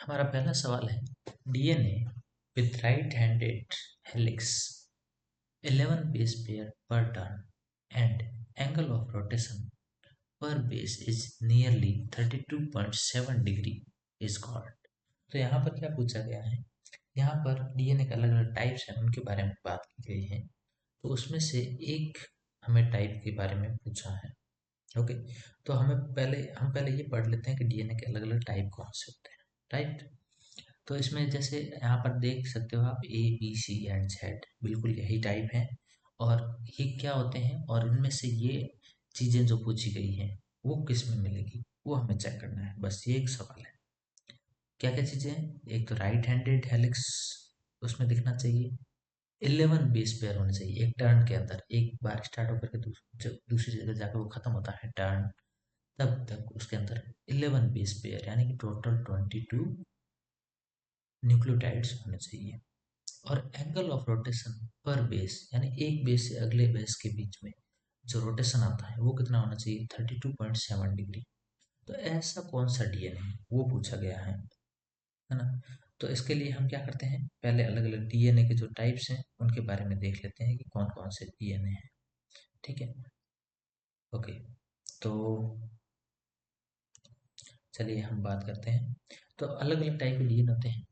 हमारा पहला सवाल है DNA with right handed helix 11 base pair per turn and angle of rotation per base is nearly 32.7 degree is called। तो यहाँ पर क्या पूछा गया है, यहाँ पर डीएनए के अलग अलग टाइप्स हैं उनके बारे में बात की गई है। तो उसमें से एक हमें टाइप के बारे में पूछा है। ओके, तो हम पहले ये पढ़ लेते हैं कि डीएनए के अलग अलग टाइप कौन से होते हैं। राइट, तो इसमें जैसे यहाँ पर देख सकते हो आप A B C and Z, बिल्कुल यही टाइप है। और ये क्या होते हैं और इनमें से ये चीज़ें जो पूछी गई हैं वो किस में मिलेगी वो हमें चेक करना है, बस ये एक सवाल है। क्या क्या चीज़ें हैं, एक तो राइट हैंडेड हेलिक्स उसमें दिखना चाहिए, 11 बेस पेयर होने चाहिए। एक टर्न के अंदर एक बार स्टार्ट होकर के दूसरी जगह जाकर वो खत्म होता है टर्न, तब तक उसके अंदर 11 बेस पेयर यानी कि टोटल 22 न्यूक्लियोटाइड्स होने चाहिए। और एंगल ऑफ रोटेशन पर बेस यानी एक बेस से अगले बेस के बीच में जो रोटेशन आता है वो कितना होना चाहिए, 32.7 डिग्री। तो ऐसा कौन सा डीएनए है वो पूछा गया है ना। तो इसके लिए हम क्या करते हैं, पहले अलग अलग डीएनए के जो टाइप्स हैं उनके बारे में देख लेते हैं कि कौन कौन से डीएनए हैं। ठीक है, ओके, तो चलिए हम बात करते हैं। तो अलग अलग टाइप के डीएनए होते हैं,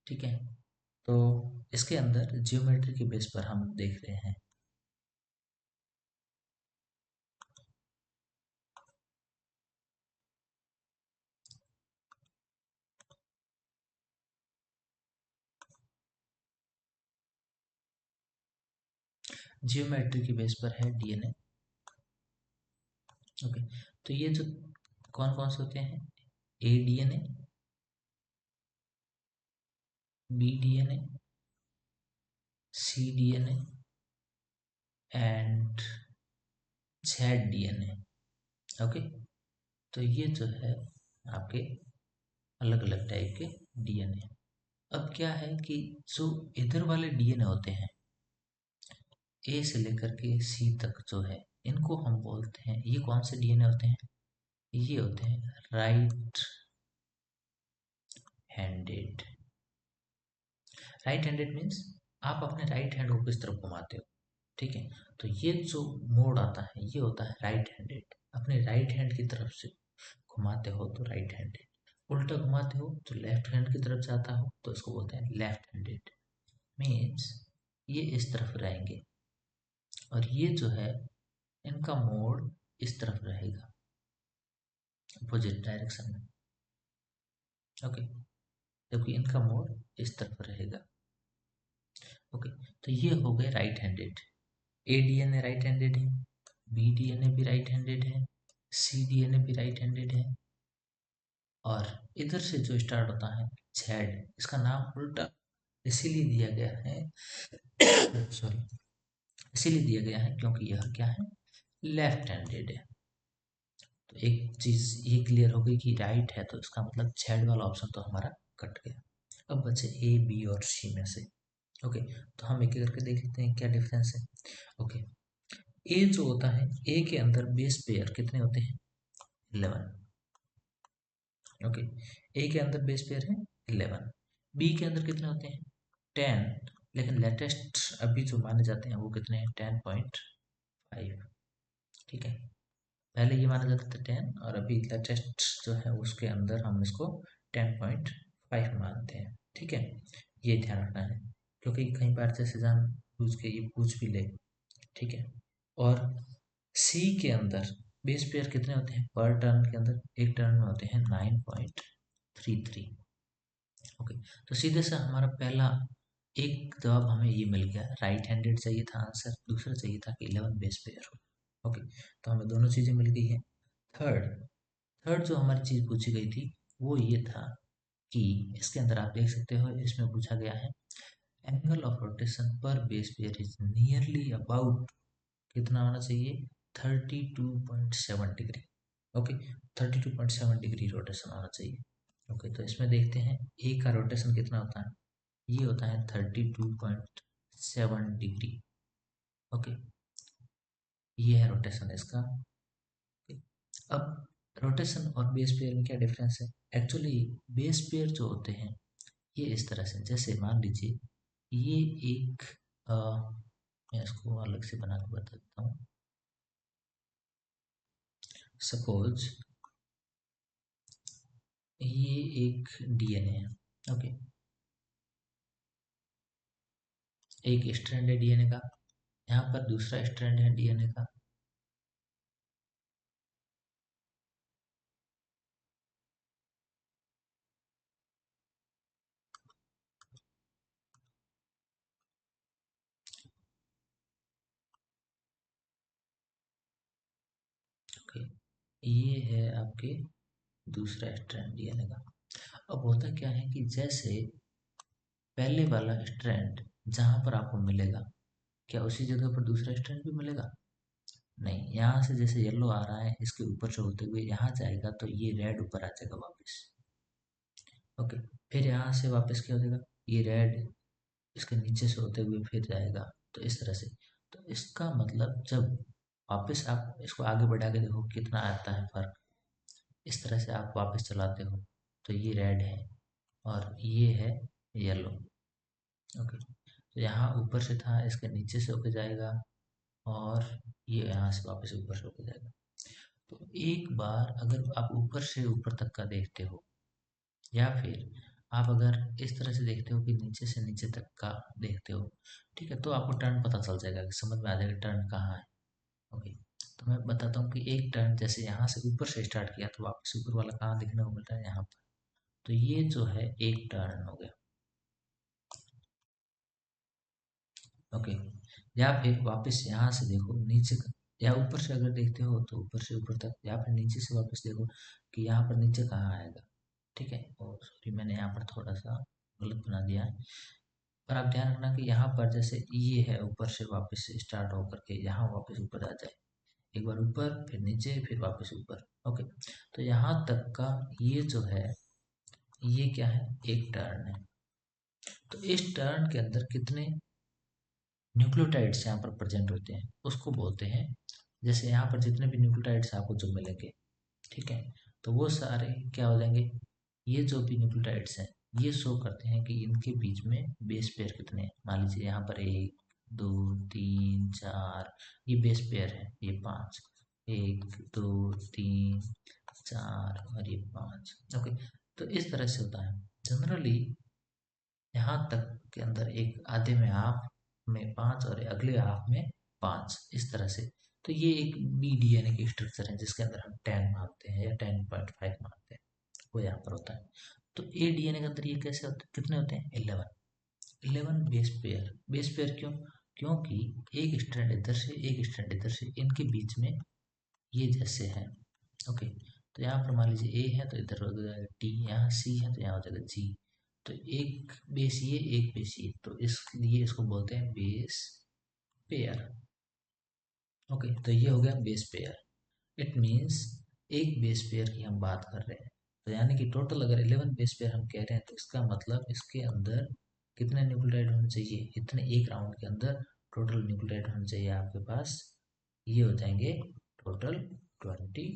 ठीक है। तो इसके अंदर जियोमेट्री के बेस पर हम देख रहे हैं। जियोमेट्री के बेस पर है डीएनए। ओके, तो ये जो कौन कौन से होते हैं, A DNA, B DNA, C DNA and Z DNA. Okay, तो ये जो है आपके अलग अलग टाइप के डीएनए। अब क्या है कि जो इधर वाले डीएनए होते हैं ए से लेकर के सी तक जो है, इनको हम बोलते हैं, ये कौन से डीएनए होते हैं, ये होते हैं right handed. Right handed means आप अपने राइट हैंड को किस तरफ घुमाते हो। ठीक है, तो ये जो मोड आता है ये होता है राइट हैंडेड। अपने राइट हैंड की तरफ से घुमाते हो तो राइट हैंडेड, उल्टा घुमाते हो तो लेफ्ट हैंड की तरफ जाता हो तो इसको बोलते हैं लेफ्ट हैंडेड। मीन्स ये इस तरफ रहेंगे और ये जो है इनका मोड इस तरफ रहेगा, अपोजिट डायरेक्शन में। ओके, जबकि इनका मोड इस तरफ रहेगा। ओके, तो ये हो गए राइट हैंडेड। ए डीएनए राइट हैंडेड है, बी डीएनए भी राइट हैंडेड है, सी डीएनए भी राइट हैंडेड है। और इधर से जो स्टार्ट होता है जेड, इसका नाम उल्टा इसीलिए दिया गया है सॉरी, इसीलिए दिया गया है क्योंकि यह क्या है, लेफ्ट हैंडेड है। तो एक चीज ये क्लियर हो गई कि राइट है तो इसका मतलब जेड वाला ऑप्शन तो हमारा कट गया। अब बचे ए बी और सी में से। ओके, तो हम एक एक करके देख लेते हैं क्या डिफरेंस है। ओके, ए जो होता है, ए के अंदर बेस पेयर कितने होते हैं, 11। ओके, ए के अंदर बेस पेयर है 11, बी के अंदर कितने होते हैं 10, लेकिन लेटेस्ट अभी जो माने जाते हैं वो कितने हैं 10.5। ठीक है, पहले ये माना जाता था 10 और अभी लेटेस्ट जो है उसके अंदर हम इसको 10.5 मानते हैं। ठीक है, ये ध्यान रखना है क्योंकि कई बार जैसे जान पूछ के ये पूछ भी ले। ठीक है, और सी के अंदर बेस पेयर कितने होते हैं पर टर्न के अंदर, एक टर्न में होते हैं 9.33। ओके, तो सीधे से हमारा पहला एक जवाब हमें ये मिल गया, राइट हैंडेड चाहिए था आंसर, दूसरा चाहिए था कि 11 बेस पेयर हो। ओके, तो हमें दोनों चीज़ें मिल गई है। थर्ड थर्ड जो हमारी चीज़ पूछी गई थी वो ये था कि इसके अंदर आप देख सकते हो, इसमें पूछा गया है एंगल ऑफ रोटेशन पर base pair is nearly about कितना होना चाहिए, 32.7 डिग्री। ओके, 32.7 डिग्री रोटेशन होना चाहिए। ओके, तो इसमें देखते हैं ए का रोटेशन कितना होता है, ये होता है 32.7 डिग्री। ओके, ये है रोटेशन इसका। अब रोटेशन और बेस पेयर में क्या डिफरेंस है? एक्चुअली बेस पेयर जो होते हैं ये इस तरह से, जैसे मान लीजिए ये एक मैं इसको अलग से बना के बताता हूँ। सपोज ये एक डीएनए है, ओके, एक स्ट्रैंड है डीएनए का, यहाँ पर दूसरा स्ट्रैंड है डीएनए का। ओके, ये है आपके दूसरा स्ट्रैंड डीएनए का। अब होता क्या है कि जैसे पहले वाला स्ट्रैंड जहाँ पर आपको मिलेगा, क्या उसी जगह पर दूसरा स्ट्रैंड भी मिलेगा? नहीं, यहाँ से जैसे येलो आ रहा है इसके ऊपर से होते हुए यहाँ जाएगा तो ये रेड ऊपर आ जाएगा वापस। ओके, फिर यहाँ से वापस क्या हो जाएगा, ये रेड इसके नीचे से होते हुए फिर जाएगा, तो इस तरह से। तो इसका मतलब जब वापस आप इसको आगे बढ़ा के देखो कितना आता है फर्क, इस तरह से आप वापस चलाते हो तो ये रेड है और ये है येलो। ओके, तो यहाँ ऊपर से था इसके नीचे से होके जाएगा और ये यहाँ से वापस ऊपर से होके जाएगा। तो एक बार अगर आप ऊपर से ऊपर तक का देखते हो या फिर आप अगर इस तरह से देखते हो कि नीचे से नीचे तक का देखते हो, ठीक है, तो आपको टर्न पता चल जाएगा कि समझ में आ जाएगा टर्न कहाँ है। ओके, तो मैं बताता हूँ कि एक टर्न जैसे यहाँ से ऊपर से स्टार्ट किया तो वापस ऊपर वाला कहाँ दिखने को मिलता है, यहाँ पर। तो ये जो है एक टर्न हो गया। ओके, या फिर वापस यहाँ से देखो नीचे का, या ऊपर से अगर देखते हो तो ऊपर से ऊपर तक, या फिर नीचे से वापस देखो कि यहाँ पर नीचे कहाँ आएगा। ठीक है, और सॉरी मैंने यहाँ पर थोड़ा सा गलत बना दिया है, पर आप ध्यान रखना कि यहाँ पर जैसे ये है ऊपर से वापस से स्टार्ट होकर के यहाँ वापस ऊपर आ जाए, एक बार ऊपर फिर नीचे फिर वापस ऊपर। ओके, तो यहाँ तक का ये जो है ये क्या है, एक टर्न है। तो इस टर्न के अंदर कितने न्यूक्लियोटाइड्स यहाँ पर प्रेजेंट होते हैं उसको बोलते हैं, जैसे यहाँ पर जितने भी न्यूक्लियोटाइड्स आपको जो मिलेंगे, ठीक है, तो वो सारे क्या हो जाएंगे, ये जो भी न्यूक्लियोटाइड्स हैं ये शो करते हैं कि इनके बीच में बेस पेयर कितने हैं। मान लीजिए यहाँ पर एक दो तीन चार, ये बेस पेयर है, ये पाँच, एक दो तीन चार और ये पाँच। ओके, तो इस तरह से होता है जनरली। यहाँ तक के अंदर एक आधे में हाफ में पाँच और अगले हाफ में पाँच, इस तरह से। तो ये एक बी डीएनए की स्ट्रक्चर है जिसके अंदर हम 10 मानते हैं या 10.5 मानते हैं, वो यहाँ पर होता है। तो ए डीएनए के अंदर ये कैसे होते हैं, कितने होते हैं, 11। 11 बेस पेयर। बेस पेयर क्यों? क्योंकि एक स्ट्रैंड इधर से एक स्ट्रैंड इधर से, इनके बीच में ये जैसे है। ओके, तो यहाँ पर मान लीजिए ए है तो इधर हो जाएगा टी, यहाँ सी है तो यहाँ हो जाएगा जी। तो एक बेस ये एक बेस ये, तो इसलिए इसको बोलते हैं बेस पेयर। ओके, तो ये हो गया बेस पेयर। इट मीन्स एक बेस पेयर की हम बात कर रहे हैं, तो यानी कि टोटल अगर 11 बेस पेयर हम कह रहे हैं तो इसका मतलब इसके अंदर कितने न्यूक्लियोटाइड होने चाहिए, इतने एक राउंड के अंदर टोटल न्यूक्लियोटाइड होने चाहिए आपके पास, ये हो जाएंगे टोटल 22।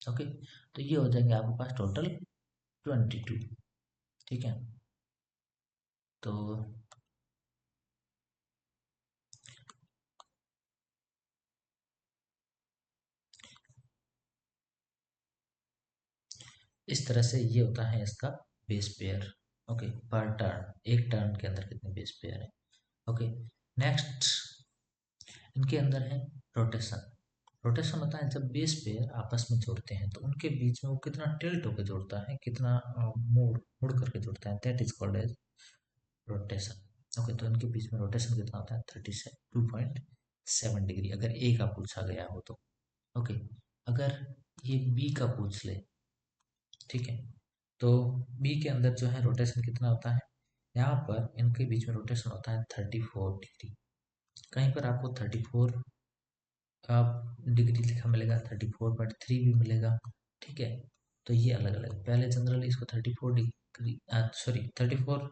ओके, तो ये हो जाएंगे आपके पास टोटल 22। ठीक है, तो इस तरह से ये होता है इसका बेस पेयर। ओके, पर टर्न, एक टर्न के अंदर कितने बेस पेयर है। ओके, नेक्स्ट इनके अंदर है रोटेशन। रोटेशन होता है जब बेस पेयर आपस में जोड़ते हैं तो उनके बीच में वो कितना टिल्ट होकर जोड़ता है, कितना मुड़ मुड़ करके जोड़ता है, that is called edge rotation. Okay, तो इनके बीच में रोटेशन कितना होता है, 32.7 डिग्री, अगर ए का पूछा गया हो तो। ओके, अगर ये बी का पूछ ले, ठीक है, तो बी के अंदर जो है रोटेशन कितना होता है, यहाँ पर इनके बीच में रोटेशन होता है 34 डिग्री। कहीं पर आपको 34 का डिग्री लिखा मिलेगा, 34.3 भी मिलेगा। ठीक है, तो ये अलग अलग, पहले जनरली इसको 34 डिग्री, सॉरी 34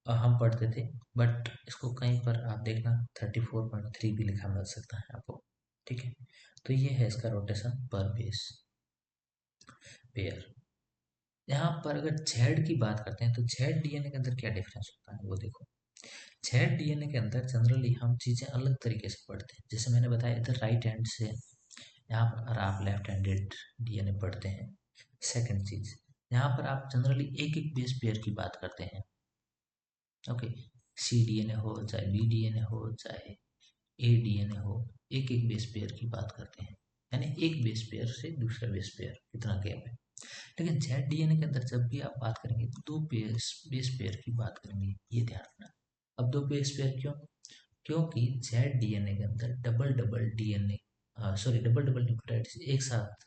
हम पढ़ते थे, बट इसको कहीं पर आप देखना 34.3 भी लिखा मिल सकता है आपको। ठीक है, तो ये है इसका रोटेशन पर बेस। पेयर। यहाँ पर अगर जेड की बात करते हैं तो जेड डीएनए के अंदर क्या डिफरेंस होता है वो देखो। जेड डीएनए के अंदर जनरली हम चीज़ें अलग तरीके से पढ़ते हैं, जैसे मैंने बताया इधर राइट हैंड से, यहाँ पर आप लेफ्ट हैंडेड डीएनए पढ़ते हैं। सेकंड चीज़, यहाँ पर आप जनरली एक एक बेस पेयर की बात करते हैं। ओके, सी डीएनए हो चाहे बी डीएनए हो चाहे ए डीएनए हो, एक एक बेस पेयर की बात करते हैं, यानी एक बेस पेयर से दूसरा बेस पेयर कितना गैप है। लेकिन जेड डीएनए के अंदर जब भी आप बात करेंगे तो दो बेस पेयर की बात करेंगे, ये ध्यान रखना। अब दो बेस पेयर क्यों? क्योंकि जेड डीएनए के अंदर double double DNA, sorry double double nucleotides एक साथ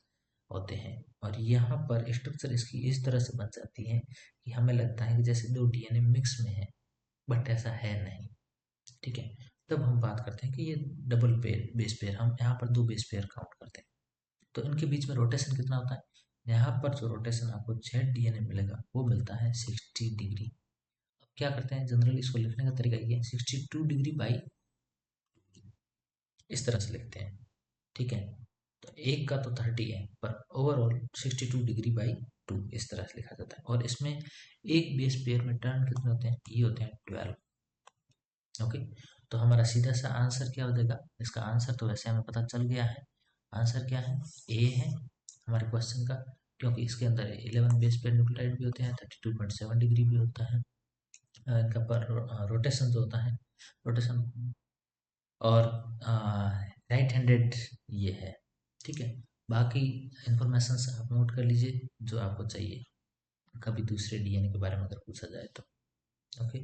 होते हैं, और यहाँ पर स्ट्रक्चर इसकी इस तरह से बन जाती है कि हमें लगता है कि जैसे दो डीएनए मिक्स में है, बट ऐसा है नहीं। ठीक है, तब हम बात करते हैं कि ये डबल पेयर बेस पेयर, हम यहाँ पर दो बेस पेयर काउंट करते हैं। तो इनके बीच में रोटेशन कितना होता है? यहाँ पर जो रोटेशन आपको जेड डीएनए मिलेगा वो मिलता है 60 डिग्री। अब क्या करते हैं, जनरली इसको लिखने का तरीका ये है, 62 डिग्री बाई, इस तरह से लिखते हैं। ठीक है, तो एक का तो 30 है, पर ओवरऑल 62 डिग्री बाई 2 इस तरह से लिखा जाता है। और इसमें एक बेस पेयर में टर्न कितने होते हैं? ये होते हैं 12। ओके, तो हमारा सीधा सा आंसर क्या हो जाएगा? इसका आंसर तो वैसे हमें पता चल गया है। आंसर क्या है? ए है हमारे क्वेश्चन का, क्योंकि इसके अंदर 11 बेस पेयर न्यूक्लियोटाइड भी होते हैं, 32.7 डिग्री भी होता है इनका पर रोटेशन जो होता है, रोटेशन। और राइट हैंडेड ये है। ठीक है, बाकी इंफॉर्मेशन आप नोट कर लीजिए जो आपको चाहिए, कभी दूसरे डीएनए के बारे में अगर पूछा जाए तो। ओके।